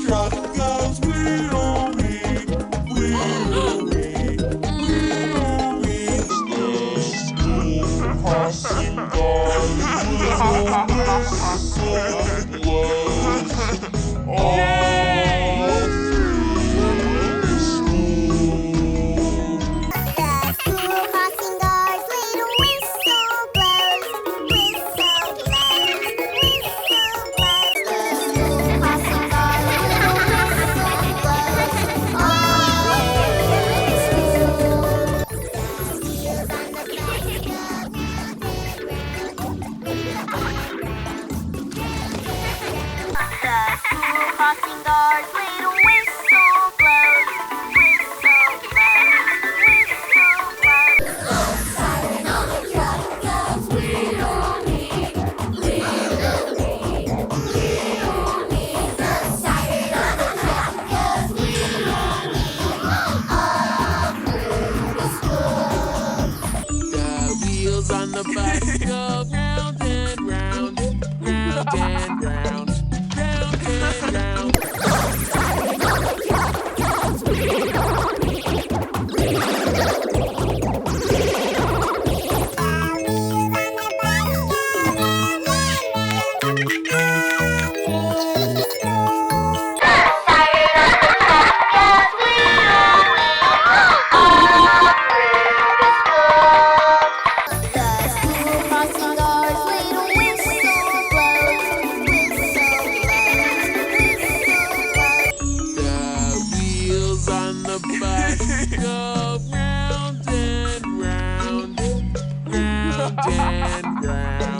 truck goes wheel-wee, wheel-wee, wheel-wee. The school passing guys with a whistle blows all through the school. The school crossing guards, little whistle blows, whistle blows, whistle blows. The school crossing guards, little whistle blows all through the school. The wheels on the bus go round and round, The school crossing guards, little whistle blows, whistle blows, whistle blows. Siren on the truck goes wheel-wee, wheel-wee, wheel-wee. The siren on the truck goes wheel-wee, all through the school. The wheels on the bus go round and round, round and round, round and round. Siren on the truck goes wheel-wee, wheel-wee, The wheels on the bus go round and round, round and round.